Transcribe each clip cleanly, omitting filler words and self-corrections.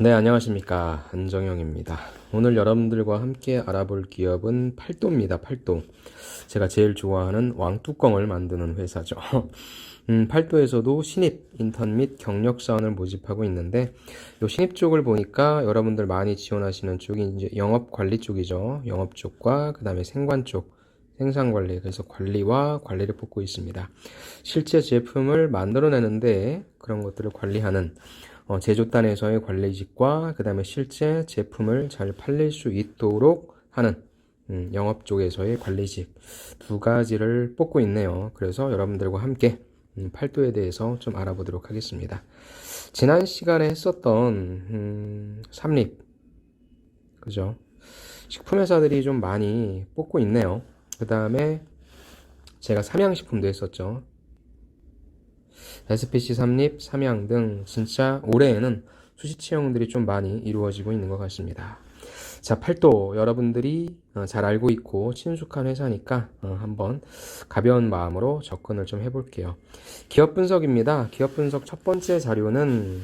네, 안녕하십니까. 안정영입니다. 오늘 여러분들과 함께 알아볼 기업은 팔도입니다. 팔도. 제가 제일 좋아하는 왕뚜껑을 만드는 회사죠. 팔도에서도 신입, 인턴 및 경력 사원을 모집하고 있는데, 요 신입 쪽을 보니까 여러분들 많이 지원하시는 쪽이 이제 영업 관리 쪽이죠. 영업 쪽과 그 다음에 생관 쪽, 생산 관리. 그래서 관리와 관리를 뽑고 있습니다. 실제 제품을 만들어내는데 그런 것들을 관리하는 제조단에서의 관리직과 그 다음에 실제 제품을 잘 팔릴 수 있도록 하는 영업 쪽에서의 관리직 두 가지를 뽑고 있네요. 그래서 여러분들과 함께 팔도에 대해서 좀 알아보도록 하겠습니다. 지난 시간에 했었던 삼립, 그죠? 식품회사들이 좀 많이 뽑고 있네요. 그 다음에 제가 삼양식품도 했었죠. SPC 삼립, 삼양 등 진짜 올해에는 수시 채용들이 좀 많이 이루어지고 있는 것 같습니다. 자, 팔도 여러분들이 잘 알고 있고 친숙한 회사니까 한번 가벼운 마음으로 접근을 좀 해볼게요. 기업 분석입니다. 기업 분석 첫 번째 자료는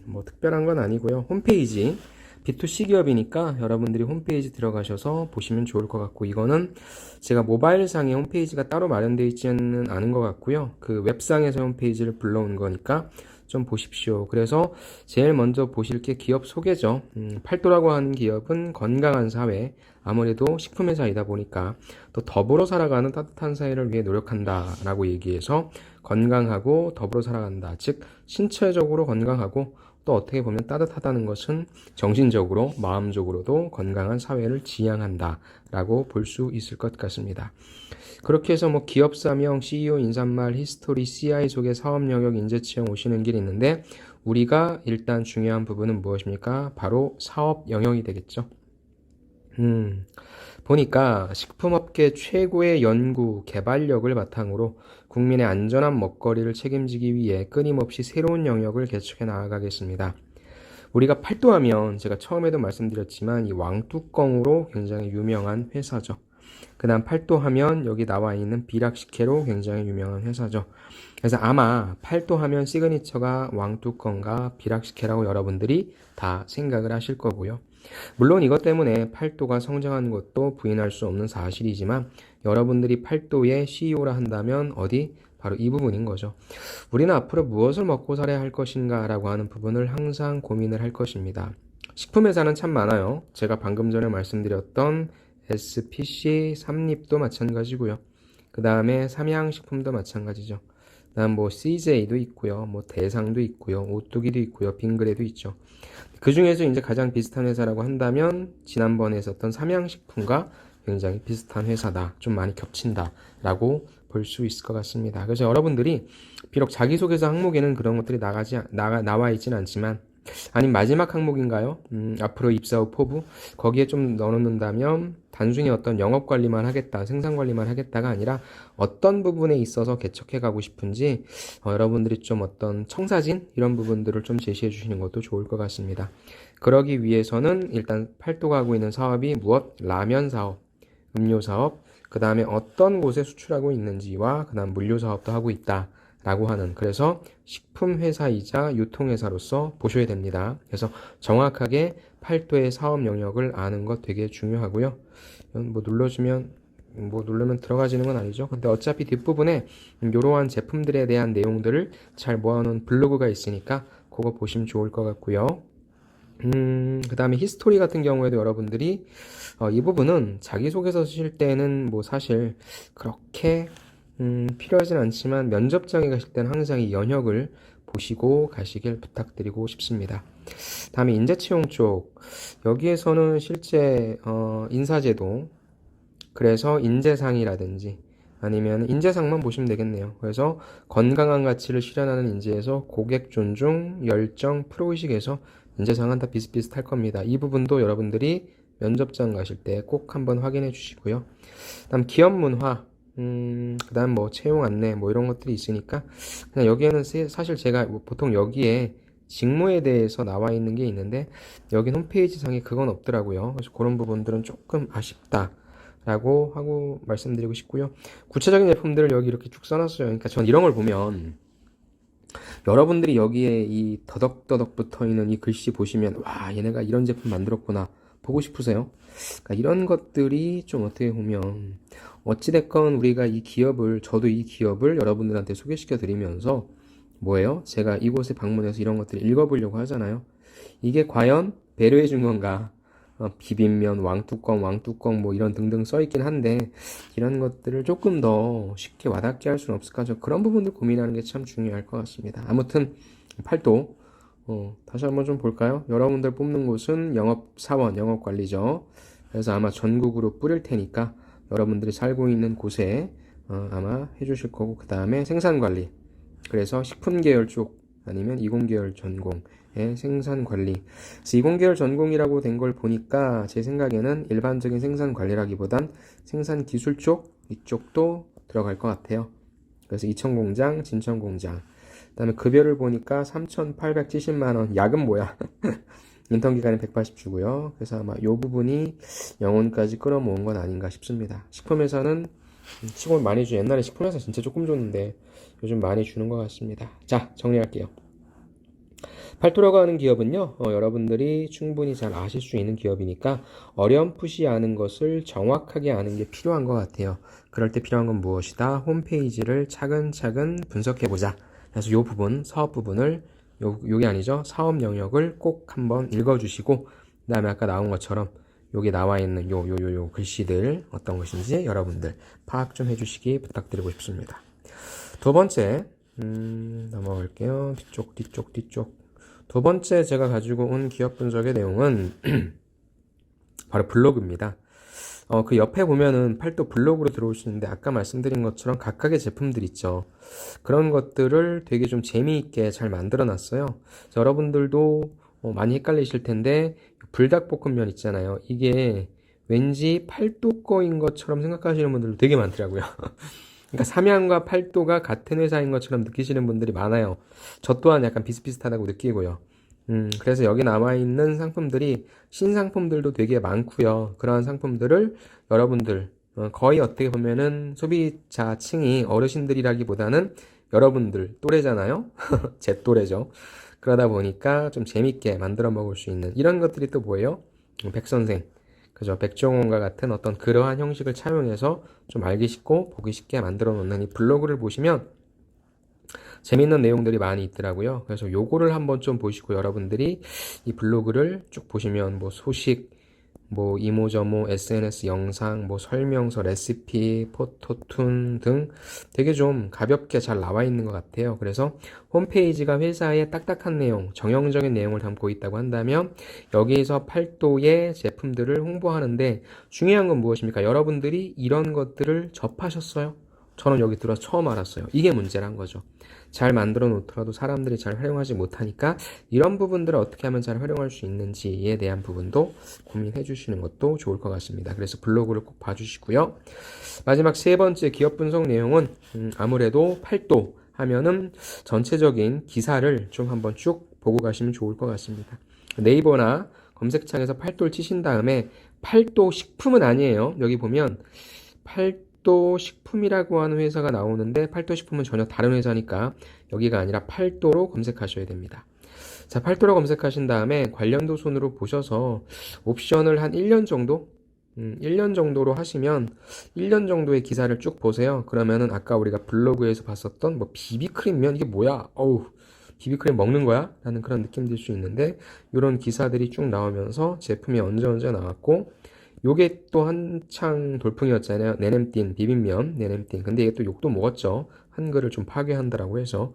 뭐 특별한 건 아니고요. 홈페이지 B2C 기업이니까 여러분들이 홈페이지 들어가셔서 보시면 좋을 것 같고, 이거는 제가 모바일상에 홈페이지가 따로 마련되어 있지는 않은 것 같고요. 그 웹상에서 홈페이지를 불러온 거니까 좀 보십시오. 그래서 제일 먼저 보실 게 기업 소개죠. 팔도라고 하는 기업은 건강한 사회, 아무래도 식품회사이다 보니까 또 더불어 살아가는 따뜻한 사회를 위해 노력한다 라고 얘기해서 건강하고 더불어 살아간다. 즉 신체적으로 건강하고 또 어떻게 보면 따뜻하다는 것은 정신적으로, 마음적으로도 건강한 사회를 지향한다 라고 볼 수 있을 것 같습니다. 그렇게 해서 뭐 기업사명, CEO 인사말, 히스토리, CI 속의 사업 영역 인재채용 오시는 길이 있는데, 우리가 일단 중요한 부분은 무엇입니까? 바로 사업 영역이 되겠죠. 보니까 식품업계 최고의 연구, 개발력을 바탕으로 국민의 안전한 먹거리를 책임지기 위해 끊임없이 새로운 영역을 개척해 나아가겠습니다. 우리가 팔도하면 제가 처음에도 말씀드렸지만 이 왕뚜껑으로 굉장히 유명한 회사죠. 그 다음 팔도하면 여기 나와 있는 비락식혜로 굉장히 유명한 회사죠. 그래서 아마 팔도하면 시그니처가 왕뚜껑과 비락식혜라고 여러분들이 다 생각을 하실 거고요. 물론 이것 때문에 팔도가 성장한 것도 부인할 수 없는 사실이지만, 여러분들이 팔도의 CEO라 한다면 어디? 바로 이 부분인 거죠. 우리는 앞으로 무엇을 먹고 살아야 할 것인가 라고 하는 부분을 항상 고민을 할 것입니다. 식품회사는 참 많아요. 제가 방금 전에 말씀드렸던 SPC 삼립도 마찬가지고요. 그 다음에 삼양식품도 마찬가지죠. 그 다음 뭐 CJ도 있고요. 뭐 대상도 있고요. 오뚜기도 있고요. 빙그레도 있죠. 그 중에서 이제 가장 비슷한 회사라고 한다면 지난번에 있었던 삼양식품과 굉장히 비슷한 회사다. 좀 많이 겹친다. 라고 볼 수 있을 것 같습니다. 그래서 여러분들이 비록 자기소개서 항목에는 그런 것들이 나와 있진 않지만, 아니 마지막 항목인가요? 앞으로 입사 후 포부? 거기에 좀 넣어놓는다면 단순히 어떤 영업관리만 하겠다, 생산관리만 하겠다가 아니라 어떤 부분에 있어서 개척해 가고 싶은지 여러분들이 좀 어떤 청사진? 이런 부분들을 좀 제시해 주시는 것도 좋을 것 같습니다. 그러기 위해서는 일단 팔도가 하고 있는 사업이 무엇? 라면 사업, 음료 사업, 그 다음에 어떤 곳에 수출하고 있는지와 그 다음 물류 사업도 하고 있다 라고 하는, 그래서 식품회사이자 유통회사로서 보셔야 됩니다. 그래서 정확하게 팔도의 사업 영역을 아는 것 되게 중요하고요. 누르면 들어가지는 건 아니죠. 근데 어차피 뒷부분에 이러한 제품들에 대한 내용들을 잘 모아놓은 블로그가 있으니까 그거 보시면 좋을 것 같고요. 그 다음에 히스토리 같은 경우에도 여러분들이 이 부분은 자기소개서 쓰실 때는 뭐 사실 그렇게 필요하진 않지만 면접장에 가실 때는 항상 이 연역을 보시고 가시길 부탁드리고 싶습니다. 다음에 인재채용 쪽, 여기에서는 실제 인사제도, 그래서 인재상이라든지 아니면 인재상만 보시면 되겠네요. 그래서 건강한 가치를 실현하는 인재에서 고객 존중, 열정, 프로의식에서 인재상은 다 비슷비슷할 겁니다. 이 부분도 여러분들이 면접장 가실 때 꼭 한번 확인해 주시고요. 다음 기업 문화, 그 다음 뭐 채용 안내 뭐 이런 것들이 있으니까 그냥 여기에는 사실 제가 보통 여기에 직무에 대해서 나와 있는 게 있는데 여긴 홈페이지 상에 그건 없더라고요. 그래서 그런 부분들은 조금 아쉽다 라고 하고 말씀드리고 싶고요. 구체적인 제품들을 여기 이렇게 쭉 써놨어요. 그러니까 전 이런 걸 보면 여러분들이 여기에 이 더덕더덕 붙어 있는 이 글씨 보시면 와, 얘네가 이런 제품 만들었구나 보고 싶으세요? 그러니까 이런 것들이 좀 어떻게 보면 어찌됐건 우리가 이 기업을, 저도 이 기업을 여러분들한테 소개시켜 드리면서 뭐예요? 제가 이곳에 방문해서 이런 것들을 읽어보려고 하잖아요. 이게 과연 배려해 준 건가? 비빔면, 왕뚜껑 뭐 이런 등등 써 있긴 한데 이런 것들을 조금 더 쉽게 와닿게 할 수는 없을까? 저 그런 부분들 고민하는 게 참 중요할 것 같습니다. 아무튼 팔도 다시 한번 좀 볼까요? 여러분들 뽑는 곳은 영업사원, 영업관리죠. 그래서 아마 전국으로 뿌릴 테니까 여러분들이 살고 있는 곳에 아마 해주실 거고, 그 다음에 생산관리. 그래서 식품계열 쪽 아니면 이공계열 전공의 생산관리. 그래서 이공계열 전공이라고 된 걸 보니까 제 생각에는 일반적인 생산관리라기보단 생산기술 쪽 이쪽도 들어갈 것 같아요. 그래서 이천공장, 진천공장. 그 다음에 급여를 보니까 3,870만원. 야근 뭐야? 인턴 기간은 180 주고요. 그래서 아마 이 부분이 영혼까지 끌어모은 건 아닌가 싶습니다. 식품회사는 시골 많이 주. 옛날에 식품회사 진짜 조금 줬는데 요즘 많이 주는 것 같습니다. 자, 정리할게요. 팔도라고 하는 기업은요, 여러분들이 충분히 잘 아실 수 있는 기업이니까 어렴풋이 아는 것을 정확하게 아는 게 필요한 것 같아요. 그럴 때 필요한 건 무엇이다? 홈페이지를 차근차근 분석해보자. 그래서 이 부분, 사업 부분을, 요게 아니죠. 사업 영역을 꼭 한번 읽어주시고, 그 다음에 아까 나온 것처럼 여기 나와 있는 요 글씨들 어떤 것인지 여러분들 파악 좀 해주시기 부탁드리고 싶습니다. 두 번째, 넘어갈게요. 뒤쪽. 두 번째 제가 가지고 온 기업 분석의 내용은 바로 블로그입니다. 그 옆에 보면은 팔도 블로그로 들어올 수 있는데 아까 말씀드린 것처럼 각각의 제품들 있죠. 그런 것들을 되게 좀 재미있게 잘 만들어 놨어요. 여러분들도 많이 헷갈리실 텐데 불닭볶음면 있잖아요. 이게 왠지 팔도 거인 것처럼 생각하시는 분들도 되게 많더라고요. 그러니까 삼양과 팔도가 같은 회사인 것처럼 느끼시는 분들이 많아요. 저 또한 약간 비슷비슷하다고 느끼고요. 그래서 여기 남아있는 상품들이 신상품들도 되게 많고요. 그러한 상품들을 여러분들 거의 어떻게 보면은 소비자층이 어르신들이라기보다는 여러분들 또래잖아요. 제 또래죠. 그러다 보니까 좀 재밌게 만들어 먹을 수 있는 이런 것들이 또 뭐예요? 백선생, 그죠? 백종원과 같은 어떤 그러한 형식을 차용해서 좀 알기 쉽고 보기 쉽게 만들어 놓는 이 블로그를 보시면 재밌는 내용들이 많이 있더라고요. 그래서 요거를 한번 좀 보시고 여러분들이 이 블로그를 쭉 보시면 뭐 소식, 뭐 이모저모, SNS 영상, 뭐 설명서, 레시피, 포토툰 등 되게 좀 가볍게 잘 나와 있는 것 같아요. 그래서 홈페이지가 회사의 딱딱한 내용, 정형적인 내용을 담고 있다고 한다면 여기에서 팔도의 제품들을 홍보하는데 중요한 건 무엇입니까? 여러분들이 이런 것들을 접하셨어요? 저는 여기 들어서 처음 알았어요. 이게 문제란 거죠. 잘 만들어 놓더라도 사람들이 잘 활용하지 못하니까 이런 부분들을 어떻게 하면 잘 활용할 수 있는지에 대한 부분도 고민해 주시는 것도 좋을 것 같습니다. 그래서 블로그를 꼭 봐주시고요. 마지막 세 번째 기업 분석 내용은 아무래도 팔도 하면은 전체적인 기사를 좀 한번 쭉 보고 가시면 좋을 것 같습니다. 네이버나 검색창에서 팔도를 치신 다음에 팔도 식품은 아니에요. 여기 보면 팔도 식품이라고 하는 회사가 나오는데 팔도 식품은 전혀 다른 회사니까 여기가 아니라 팔도로 검색하셔야 됩니다. 자, 팔도로 검색하신 다음에 관련도 순으로 보셔서 옵션을 한 1년 정도 1년 정도로 하시면 1년 정도의 기사를 쭉 보세요. 그러면은 아까 우리가 블로그에서 봤었던 뭐 비비크림면 이게 뭐야? 어우, 비비크림 먹는 거야? 라는 그런 느낌 들 수 있는데 이런 기사들이 쭉 나오면서 제품이 언제 나왔고 요게 또 한창 돌풍이었잖아요. 내냄띤 비빔면, 내냄띤. 근데 이게 또 욕도 먹었죠. 한글을 좀 파괴한다라고 해서.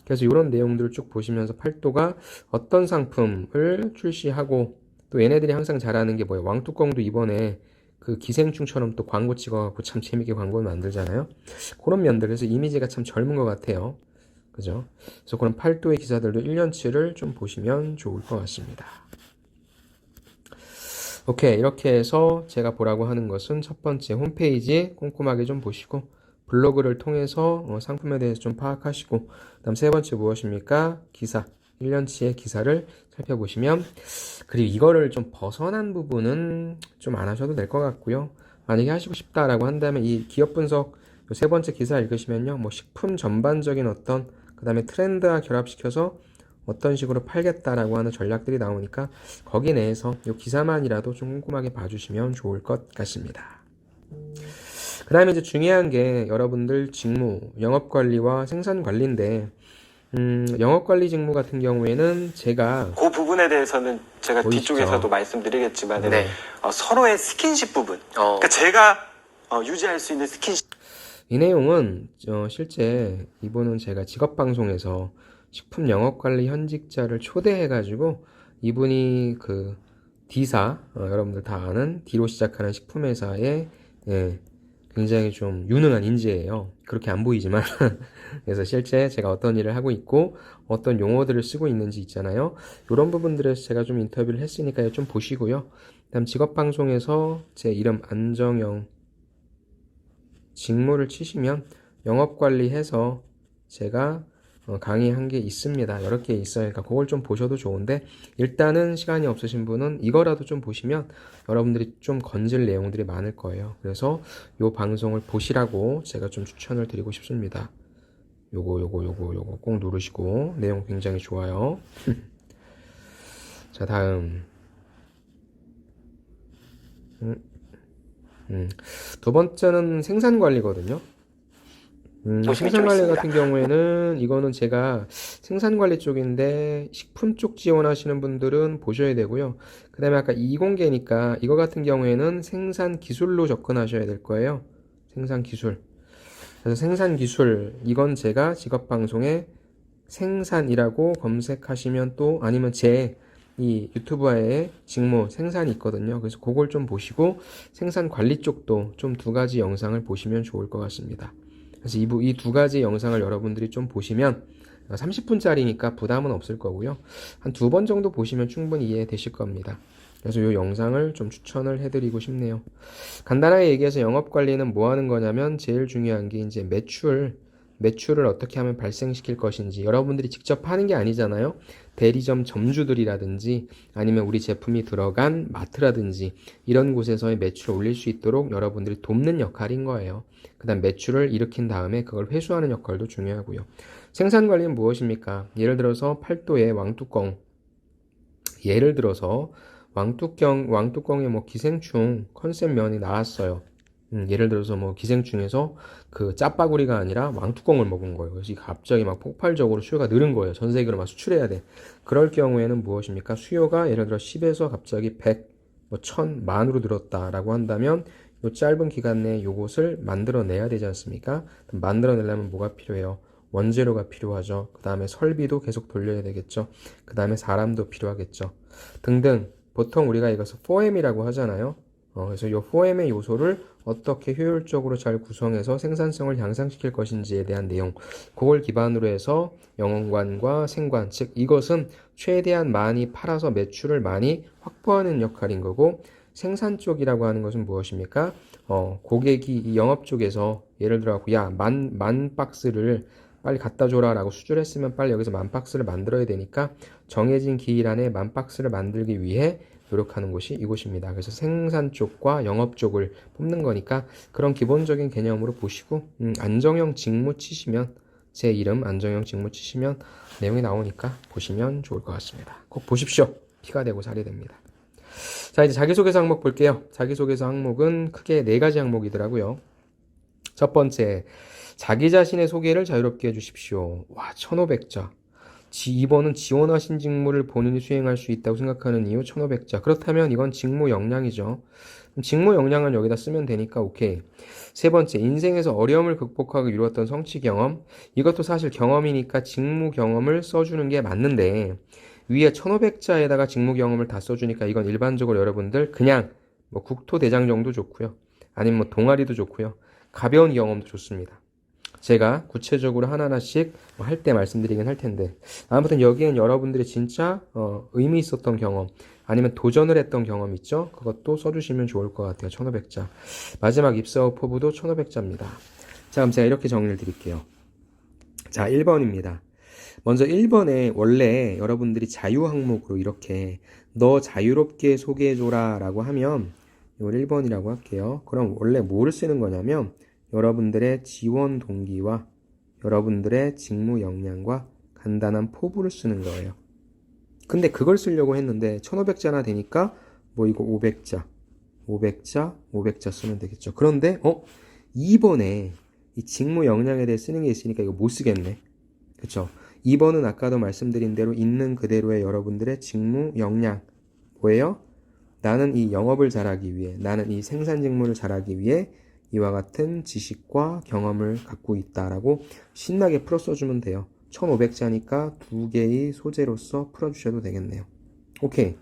그래서 이런 내용들을 쭉 보시면서 팔도가 어떤 상품을 출시하고 또 얘네들이 항상 잘하는 게 뭐예요? 왕뚜껑도 이번에 그 기생충처럼 또 광고 찍어갖고 참 재밌게 광고를 만들잖아요. 그런 면들. 그래서 이미지가 참 젊은 것 같아요. 그죠? 그래서 그런 팔도의 기사들도 1년치를 좀 보시면 좋을 것 같습니다. 오케이, 이렇게 해서 제가 보라고 하는 것은 첫 번째 홈페이지 꼼꼼하게 좀 보시고 블로그를 통해서 상품에 대해서 좀 파악하시고 그다음 세 번째 무엇입니까? 기사, 1년치의 기사를 살펴보시면 그리고 이거를 좀 벗어난 부분은 좀 안 하셔도 될 것 같고요. 만약에 하시고 싶다라고 한다면 이 기업 분석 세 번째 기사 읽으시면요. 뭐 식품 전반적인 어떤 그 그 다음에 트렌드와 결합시켜서 어떤 식으로 팔겠다라고 하는 전략들이 나오니까 거기 내에서 이 기사만이라도 좀 꼼꼼하게 봐주시면 좋을 것 같습니다. 그 다음에 이제 중요한 게 여러분들 직무, 영업관리와 생산관리인데 영업관리 직무 같은 경우에는 제가 그 부분에 대해서는 제가 보이시죠? 뒤쪽에서도 말씀드리겠지만 네. 서로의 스킨십 부분, 그러니까 제가 유지할 수 있는 스킨십. 이 내용은 실제 이분은 제가 직업방송에서 식품 영업관리 현직자를 초대해가지고 이분이 그 D사, 여러분들 다 아는 D로 시작하는 식품회사의 굉장히 좀 유능한 인재예요. 그렇게 안 보이지만 그래서 실제 제가 어떤 일을 하고 있고 어떤 용어들을 쓰고 있는지 있잖아요. 이런 부분들에서 제가 좀 인터뷰를 했으니까 좀 보시고요. 다음 직업방송에서 제 이름 안정영 직무를 치시면 영업관리해서 제가 강의한 게 있습니다. 여러 개 있어요. 그러니까 그걸 좀 보셔도 좋은데 일단은 시간이 없으신 분은 이거라도 좀 보시면 여러분들이 좀 건질 내용들이 많을 거예요. 그래서 요 방송을 보시라고 제가 좀 추천을 드리고 싶습니다. 요거 꼭 누르시고 내용 굉장히 좋아요. 자, 다음 두 번째는 생산관리거든요. 생산관리 같은 경우에는 이거는 제가 생산관리 쪽인데 식품 쪽 지원하시는 분들은 보셔야 되고요. 그 다음에 아까 이공계니까 이거 같은 경우에는 생산기술로 접근하셔야 될 거예요. 생산기술. 그래서 생산기술 이건 제가 직업방송에 생산이라고 검색하시면 또 아니면 제 이 유튜브에 직무 생산이 있거든요. 그래서 그걸 좀 보시고 생산 관리 쪽도 좀 두 가지 영상을 보시면 좋을 것 같습니다. 그래서 이 두 가지 영상을 여러분들이 좀 보시면 30분짜리니까 부담은 없을 거고요. 한 두 번 정도 보시면 충분히 이해되실 겁니다. 그래서 이 영상을 좀 추천을 해드리고 싶네요. 간단하게 얘기해서 영업관리는 뭐 하는 거냐면 제일 중요한 게 이제 매출을 어떻게 하면 발생시킬 것인지 여러분들이 직접 하는 게 아니잖아요. 대리점 점주들이라든지 아니면 우리 제품이 들어간 마트라든지 이런 곳에서의 매출을 올릴 수 있도록 여러분들이 돕는 역할인 거예요. 그 다음 매출을 일으킨 다음에 그걸 회수하는 역할도 중요하고요. 생산관리는 무엇입니까? 예를 들어서 팔도의 왕뚜껑, 예를 들어서 왕뚜껑에 뭐 기생충 컨셉 면이 나왔어요. 예를 들어서 뭐 기생충에서 그 짜파구리가 아니라 왕뚜껑을 먹은 거예요. 그래서 갑자기 막 폭발적으로 수요가 늘은 거예요. 전 세계로 막 수출해야 돼. 그럴 경우에는 무엇입니까? 수요가 예를 들어 10에서 갑자기 100, 뭐 1000, 만으로 늘었다라고 한다면 요 짧은 기간 내에 요것을 만들어내야 되지 않습니까? 만들어내려면 뭐가 필요해요? 원재료가 필요하죠. 그 다음에 설비도 계속 돌려야 되겠죠. 그 다음에 사람도 필요하겠죠. 등등. 보통 우리가 이것을 4M이라고 하잖아요. 그래서 이 4M의 요소를 어떻게 효율적으로 잘 구성해서 생산성을 향상시킬 것인지에 대한 내용, 그걸 기반으로 해서 영업관과 생관, 즉 이것은 최대한 많이 팔아서 매출을 많이 확보하는 역할인 거고, 생산 쪽이라고 하는 것은 무엇입니까? 고객이 이 영업 쪽에서 예를 들어 야, 만 박스를 빨리 갖다 줘라 라고 수주를 했으면 빨리 여기서 10,000박스를 만들어야 되니까 정해진 기일 안에 10,000박스를 만들기 위해 노력하는 곳이 이곳입니다. 그래서 생산 쪽과 영업 쪽을 뽑는 거니까 그런 기본적인 개념으로 보시고 안정형 직무 치시면 제 이름 안정형 직무 치시면 내용이 나오니까 보시면 좋을 것 같습니다. 꼭 보십시오. 피가 되고 살이 됩니다. 자, 이제 자기소개서 항목 볼게요. 자기소개서 항목은 크게 4가지 항목이더라고요. 첫 번째, 자기 자신의 소개를 자유롭게 해주십시오. 와, 1,500자. 2번은 지원하신 직무를 본인이 수행할 수 있다고 생각하는 이유 1,500자. 그렇다면 이건 직무 역량이죠. 직무 역량을 여기다 쓰면 되니까 오케이. 세 번째, 인생에서 어려움을 극복하고 이루었던 성취 경험. 이것도 사실 경험이니까 직무 경험을 써주는 게 맞는데 위에 1,500자에다가 직무 경험을 다 써주니까 이건 일반적으로 여러분들 그냥 뭐 국토대장 정도 좋고요. 아니면 뭐 동아리도 좋고요. 가벼운 경험도 좋습니다. 제가 구체적으로 하나하나씩 할 때 말씀드리긴 할 텐데 아무튼 여기엔 여러분들이 진짜 의미 있었던 경험 아니면 도전을 했던 경험 있죠? 그것도 써주시면 좋을 것 같아요. 1,500자. 마지막 입사후 포부도 1,500자입니다. 자, 그럼 제가 이렇게 정리를 드릴게요. 자, 1번입니다. 먼저 1번에 원래 여러분들이 자유 항목으로 이렇게 너 자유롭게 소개해줘라 라고 하면 이걸 1번이라고 할게요. 그럼 원래 뭐를 쓰는 거냐면 여러분들의 지원 동기와 여러분들의 직무 역량과 간단한 포부를 쓰는 거예요. 근데 그걸 쓰려고 했는데 1500자나 되니까 뭐 이거 500자 쓰면 되겠죠. 그런데 2번에 이 직무 역량에 대해 쓰는 게 있으니까 이거 못 쓰겠네. 그쵸? 2번은 아까도 말씀드린 대로 있는 그대로의 여러분들의 직무 역량. 뭐예요? 나는 이 영업을 잘하기 위해, 나는 이 생산 직무를 잘하기 위해 이와 같은 지식과 경험을 갖고 있다라고 신나게 풀어 써주면 돼요. 1500자니까 2개의 소재로서 풀어주셔도 되겠네요. 오케이.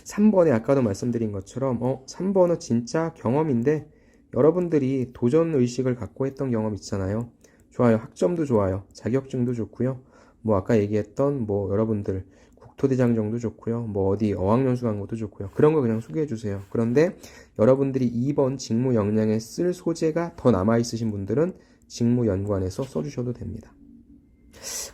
3번에 아까도 말씀드린 것처럼 3번은 진짜 경험인데 여러분들이 도전 의식을 갖고 했던 경험 있잖아요. 좋아요. 학점도 좋아요. 자격증도 좋고요. 뭐 아까 얘기했던 뭐 여러분들 국토대장정도 좋고요. 뭐 어디 어학연수 간 것도 좋고요. 그런 거 그냥 소개해 주세요. 그런데 여러분들이 2번 직무 역량에 쓸 소재가 더 남아 있으신 분들은 직무 연관에서 써주셔도 됩니다.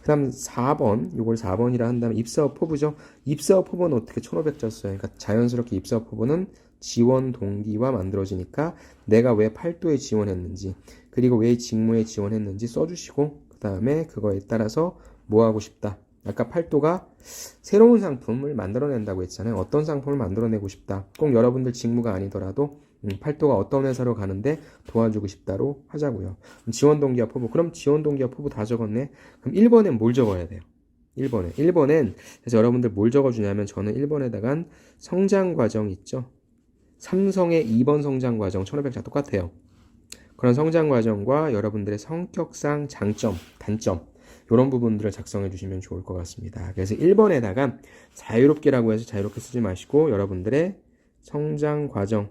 그 다음 4번, 요걸 4번이라 한다면 입사업 포부죠. 입사업 포부는 어떻게 1500자 써요? 그러니까 자연스럽게 입사업 포부는 지원 동기와 만들어지니까 내가 왜 팔도에 지원했는지, 그리고 왜 직무에 지원했는지 써주시고, 그 다음에 그거에 따라서 뭐 하고 싶다. 아까 팔도가 새로운 상품을 만들어낸다고 했잖아요. 어떤 상품을 만들어내고 싶다. 꼭 여러분들 직무가 아니더라도 팔도가 어떤 회사로 가는데 도와주고 싶다로 하자고요. 지원 동기와 포부. 그럼 지원 동기와 포부 다 적었네. 그럼 1번엔 뭘 적어야 돼요? 1번엔 그래서 여러분들 뭘 적어주냐면 저는 1번에다간 성장 과정 있죠. 삼성의 2번 성장 과정 1500자 똑같아요. 그런 성장 과정과 여러분들의 성격상 장점, 단점 이런 부분들을 작성해 주시면 좋을 것 같습니다. 그래서 1번에다가 자유롭게라고 해서 자유롭게 쓰지 마시고 여러분들의 성장 과정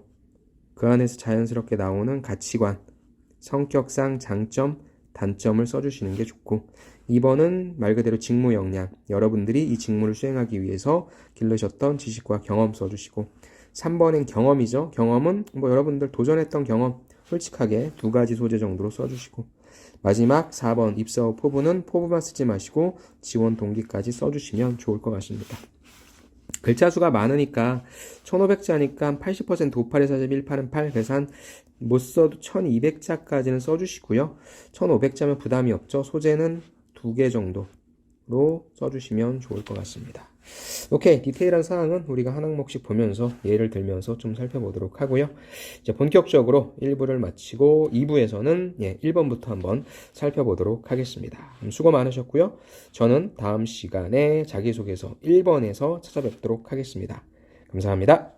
그 안에서 자연스럽게 나오는 가치관, 성격상 장점, 단점을 써주시는 게 좋고 2번은 말 그대로 직무 역량, 여러분들이 이 직무를 수행하기 위해서 기르셨던 지식과 경험 써주시고 3번은 경험이죠. 경험은 뭐 여러분들 도전했던 경험 솔직하게 2가지 소재 정도로 써주시고 마지막 4번 입사업 포부는 포부만 쓰지 마시고 지원 동기까지 써주시면 좋을 것 같습니다. 글자 수가 많으니까 1500자니까 80% 5, 8에 40, 1, 8은 8 그래서 한 못 써도 1200자까지는 써주시고요. 1500자면 부담이 없죠. 소재는 2개 정도로 써주시면 좋을 것 같습니다. 오케이, 디테일한 사항은 우리가 한 항목씩 보면서 예를 들면서 좀 살펴보도록 하고요. 이제 본격적으로 1부를 마치고 2부에서는 1번부터 한번 살펴보도록 하겠습니다. 수고 많으셨고요. 저는 다음 시간에 자기소개서 1번에서 찾아뵙도록 하겠습니다. 감사합니다.